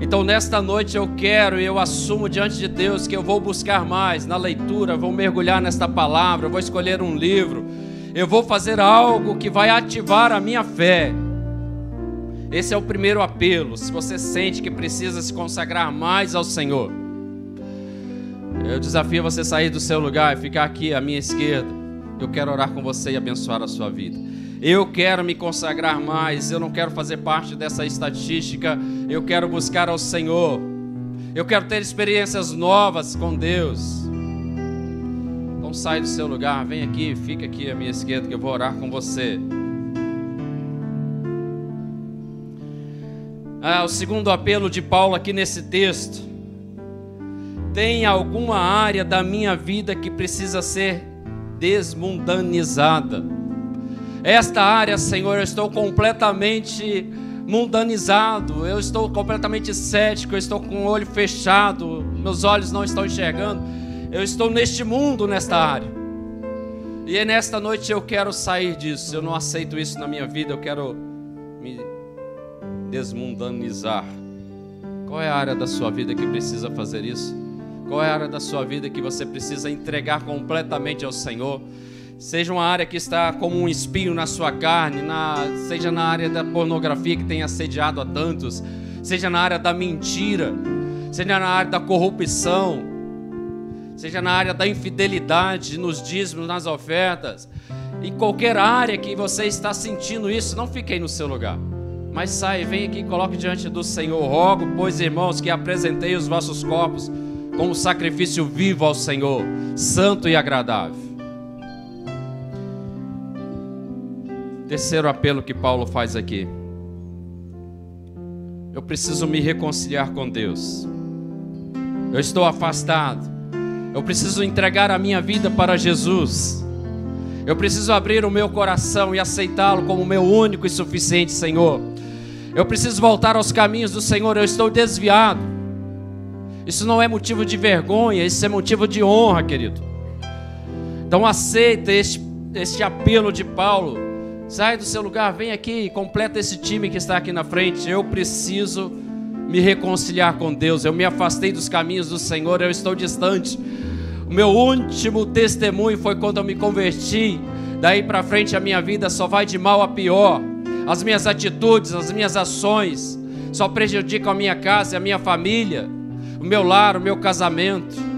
Então nesta noite eu assumo diante de Deus que eu vou buscar mais na leitura, vou mergulhar nesta palavra, vou escolher um livro, eu vou fazer algo que vai ativar a minha fé. Esse é o primeiro apelo. Se você sente que precisa se consagrar mais ao Senhor, eu desafio você a sair do seu lugar e ficar aqui à minha esquerda. Eu quero orar com você e abençoar a sua vida. Eu quero me consagrar mais, eu não quero fazer parte dessa estatística, eu quero buscar ao Senhor, eu quero ter experiências novas com Deus. Então sai do seu lugar, vem aqui, fica aqui à minha esquerda que eu vou orar com você. O segundo apelo de Paulo aqui nesse texto: tem alguma área da minha vida que precisa ser desmundanizada. Esta área, Senhor, eu estou completamente mundanizado, eu estou completamente cético, eu estou com o olho fechado, meus olhos não estão enxergando, eu estou neste mundo, nesta área. E nesta noite eu quero sair disso, eu não aceito isso na minha vida, eu quero me desmundanizar. Qual é a área da sua vida que precisa fazer isso? Qual é a área da sua vida que você precisa entregar completamente ao Senhor? Seja uma área que está como um espinho na sua carne, seja na área da pornografia que tem assediado a tantos, seja na área da mentira, seja na área da corrupção, seja na área da infidelidade, nos dízimos, nas ofertas. Em qualquer área que você está sentindo isso, não fique aí no seu lugar, mas sai, vem aqui e coloque diante do Senhor. Rogo, pois, irmãos, que apresentei os vossos corpos como sacrifício vivo ao Senhor, santo e agradável. Terceiro apelo que Paulo faz aqui: eu preciso me reconciliar com Deus. Eu estou afastado. Eu preciso entregar a minha vida para Jesus. Eu preciso abrir o meu coração e aceitá-lo como meu único e suficiente Senhor. Eu preciso voltar aos caminhos do Senhor. Eu estou desviado. Isso não é motivo de vergonha, isso é motivo de honra, querido. Então aceita este apelo de Paulo. Sai do seu lugar, vem aqui e completa esse time que está aqui na frente. Eu preciso me reconciliar com Deus. Eu me afastei dos caminhos do Senhor, eu estou distante. O meu último testemunho foi quando eu me converti. Daí para frente a minha vida só vai de mal a pior. As minhas atitudes, as minhas ações só prejudicam a minha casa e a minha família, o meu lar, o meu casamento.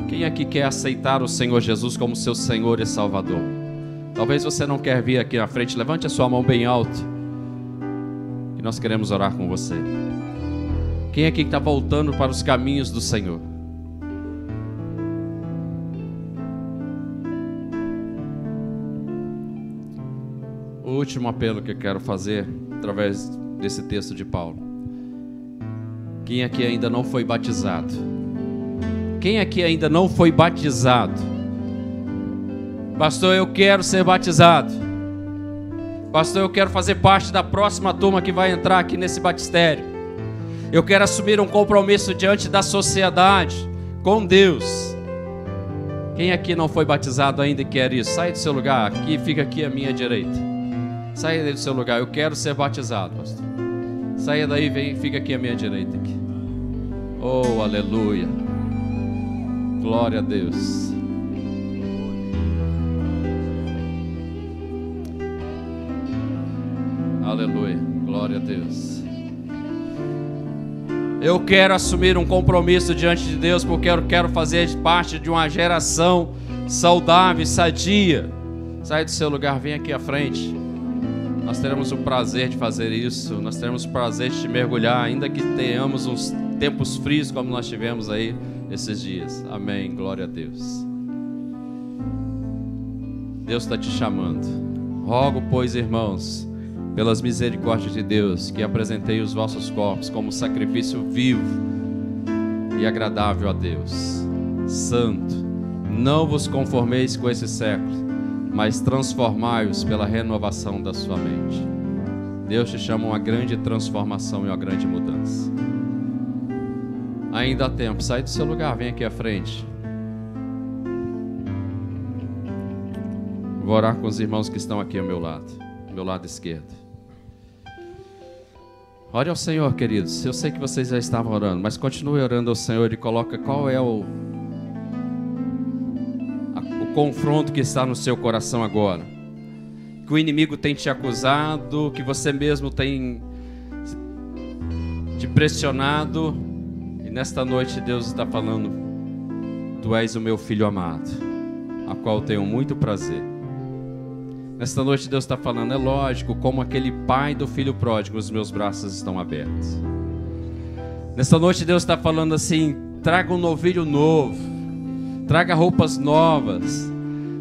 Quem aqui quer aceitar o Senhor Jesus como seu Senhor e Salvador? Talvez você não quer vir aqui na frente. Levante a sua mão bem alto, que nós queremos orar com você. Quem aqui está voltando para os caminhos do Senhor? O último apelo que eu quero fazer através desse texto de Paulo: quem aqui ainda não foi batizado? Quem aqui ainda não foi batizado? Pastor, eu quero ser batizado. Pastor, eu quero fazer parte da próxima turma que vai entrar aqui nesse batistério. Eu quero assumir um compromisso diante da sociedade, com Deus. Quem aqui não foi batizado ainda e quer isso? Sai do seu lugar, aqui, fica aqui à minha direita. Saia do seu lugar, eu quero ser batizado, pastor. Saia daí, vem, fica aqui à minha direita. Aqui. Oh, aleluia. Glória a Deus. Aleluia. Glória a Deus. Eu quero assumir um compromisso diante de Deus, porque eu quero fazer parte de uma geração saudável e sadia. Sai do seu lugar, vem aqui à frente. Nós teremos o prazer de fazer isso. Nós teremos o prazer de mergulhar, ainda que tenhamos uns tempos frios como nós tivemos aí esses dias. Amém, glória a Deus. Deus está te chamando. Rogo, pois, irmãos, pelas misericórdias de Deus, que apresentei os vossos corpos como sacrifício vivo e agradável a Deus, santo. Não vos conformeis com esse século, mas transformai-os pela renovação da sua mente. Deus te chama a uma grande transformação e uma grande mudança. Ainda há tempo, sai do seu lugar, vem aqui à frente. Vou orar com os irmãos que estão aqui ao meu lado esquerdo. Ore ao Senhor, queridos. Eu sei que vocês já estavam orando, mas continue orando ao Senhor e coloca qual é o confronto que está no seu coração agora. Que o inimigo tem te acusado, que você mesmo tem te pressionado. E nesta noite Deus está falando: Tu és o meu filho amado, a qual tenho muito prazer. Nesta noite Deus está falando: é lógico, como aquele pai do filho pródigo, os meus braços estão abertos. Nesta noite Deus está falando assim: traga um novilho novo, traga roupas novas,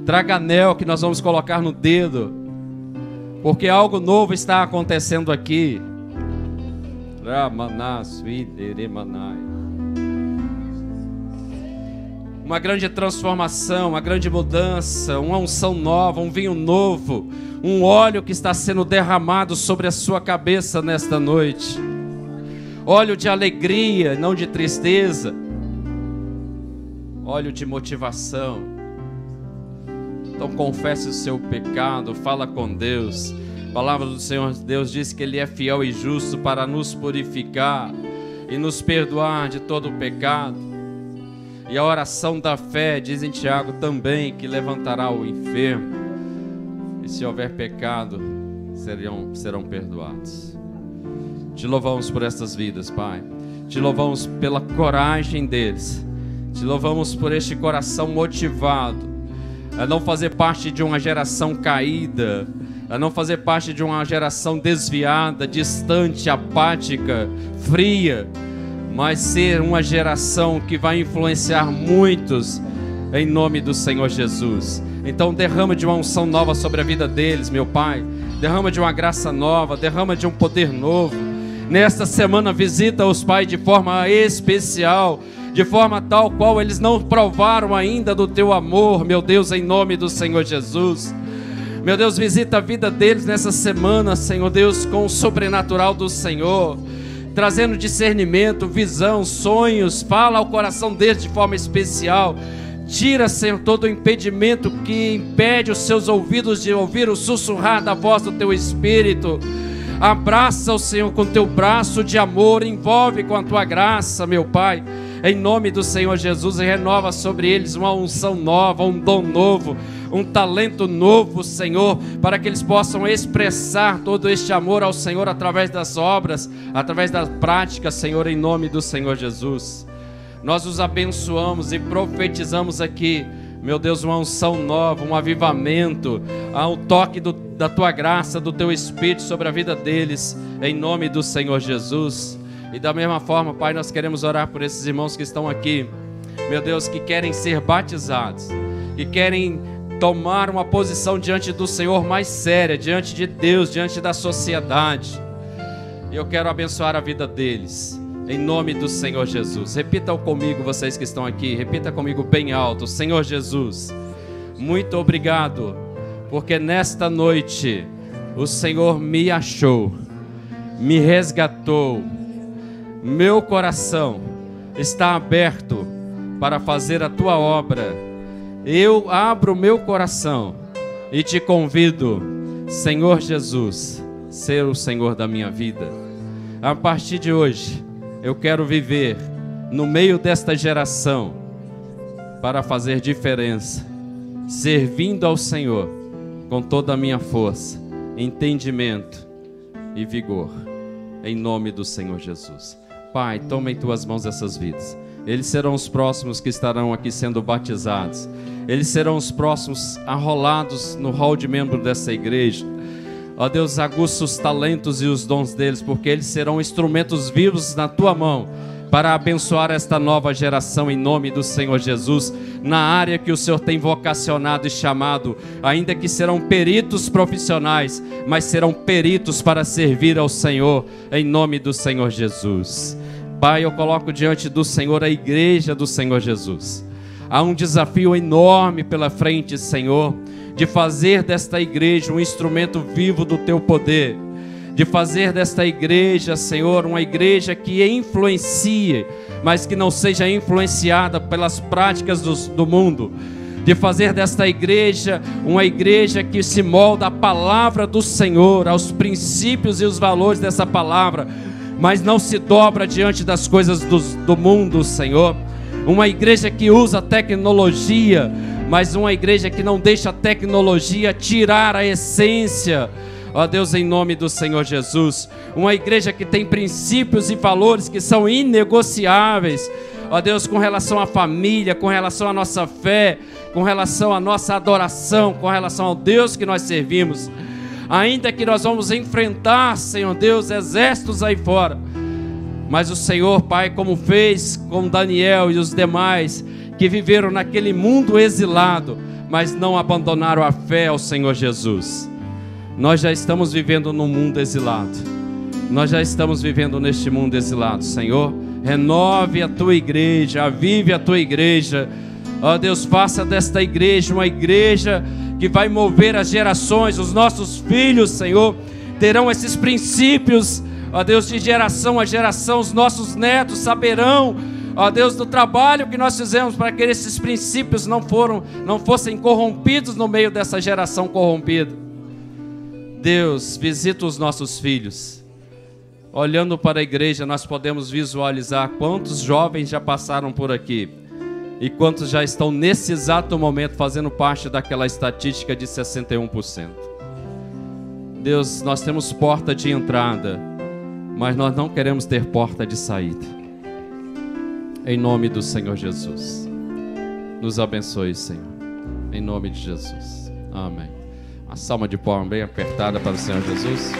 traga anel que nós vamos colocar no dedo, porque algo novo está acontecendo aqui. Uma grande transformação, uma grande mudança, uma unção nova, um vinho novo, um óleo que está sendo derramado sobre a sua cabeça nesta noite. Óleo de alegria, não de tristeza. Óleo de motivação. Então confesse o seu pecado, fala com Deus. A palavra do Senhor Deus diz que Ele é fiel e justo para nos purificar e nos perdoar de todo o pecado. E a oração da fé, diz em Tiago também, que levantará o enfermo. E se houver pecado, serão perdoados. Te louvamos por estas vidas, Pai. Te louvamos pela coragem deles. Te louvamos por este coração motivado a não fazer parte de uma geração caída, a não fazer parte de uma geração desviada, distante, apática, fria, mas ser uma geração que vai influenciar muitos em nome do Senhor Jesus. Então derrama de uma unção nova sobre a vida deles, meu Pai. Derrama de uma graça nova, derrama de um poder novo. Nesta semana visita-os, Pai, de forma especial, de forma tal qual eles não provaram ainda do Teu amor, meu Deus, em nome do Senhor Jesus. Meu Deus, visita a vida deles nessa semana, Senhor Deus, com o sobrenatural do Senhor, trazendo discernimento, visão, sonhos. Fala ao coração deles de forma especial. Tira, Senhor, todo o impedimento que impede os seus ouvidos de ouvir o sussurrar da voz do Teu Espírito. Abraça o Senhor com Teu braço de amor, envolve com a Tua graça, meu Pai, em nome do Senhor Jesus, e renova sobre eles uma unção nova, um dom novo, um talento novo, Senhor, para que eles possam expressar todo este amor ao Senhor através das obras, através da prática, Senhor, em nome do Senhor Jesus. Nós os abençoamos e profetizamos aqui, meu Deus, uma unção nova, um avivamento, um toque da Tua graça, do Teu Espírito sobre a vida deles, em nome do Senhor Jesus. E da mesma forma, Pai, nós queremos orar por esses irmãos que estão aqui, meu Deus, que querem ser batizados, que querem tomar uma posição diante do Senhor mais séria, diante de Deus, diante da sociedade. E eu quero abençoar a vida deles, em nome do Senhor Jesus. Repitam comigo, vocês que estão aqui, repita comigo bem alto: Senhor Jesus, muito obrigado, porque nesta noite o Senhor me achou, me resgatou. Meu coração está aberto para fazer a Tua obra. Eu abro meu coração e te convido, Senhor Jesus, ser o Senhor da minha vida. A partir de hoje, eu quero viver no meio desta geração para fazer diferença, servindo ao Senhor com toda a minha força, entendimento e vigor, em nome do Senhor Jesus. Pai, toma em Tuas mãos essas vidas. Eles serão os próximos que estarão aqui sendo batizados. Eles serão os próximos arrolados no hall de membro dessa igreja. Ó Deus, aguça os talentos e os dons deles, porque eles serão instrumentos vivos na Tua mão para abençoar esta nova geração em nome do Senhor Jesus, na área que o Senhor tem vocacionado e chamado, ainda que serão peritos profissionais, mas serão peritos para servir ao Senhor em nome do Senhor Jesus. Pai, eu coloco diante do Senhor a igreja do Senhor Jesus. Há um desafio enorme pela frente, Senhor, de fazer desta igreja um instrumento vivo do Teu poder. de fazer desta igreja, Senhor, uma igreja que influencie, mas que não seja influenciada pelas práticas do mundo, de fazer desta igreja uma igreja que se molda à palavra do Senhor, aos princípios e os valores dessa palavra, mas não se dobra diante das coisas do mundo, Senhor. Uma igreja que usa tecnologia, mas uma igreja que não deixa a tecnologia tirar a essência, ó Deus, em nome do Senhor Jesus. Uma igreja que tem princípios e valores que são inegociáveis, ó Deus, com relação à família, com relação à nossa fé, com relação à nossa adoração, com relação ao Deus que nós servimos. Ainda que nós vamos enfrentar, Senhor Deus, exércitos aí fora, mas o Senhor, Pai, como fez com Daniel e os demais que viveram naquele mundo exilado, mas não abandonaram a fé ao Senhor Jesus. Nós já estamos vivendo num mundo exilado. Nós já estamos vivendo neste mundo exilado, Senhor. Renove a tua igreja, avive a tua igreja. Ó Deus, faça desta igreja uma igreja que vai mover as gerações. Os nossos filhos, Senhor, terão esses princípios, ó Deus, de geração a geração. Os nossos netos saberão, ó Deus, do trabalho que nós fizemos para que esses princípios não fossem corrompidos no meio dessa geração corrompida. Deus, visita os nossos filhos. Olhando para a igreja, nós podemos visualizar quantos jovens já passaram por aqui e quantos já estão nesse exato momento fazendo parte daquela estatística de 61%. Deus, nós temos porta de entrada, mas nós não queremos ter porta de saída. Em nome do Senhor Jesus, nos abençoe, Senhor, em nome de Jesus, amém. Uma salva de palmas bem apertada para o Senhor Jesus.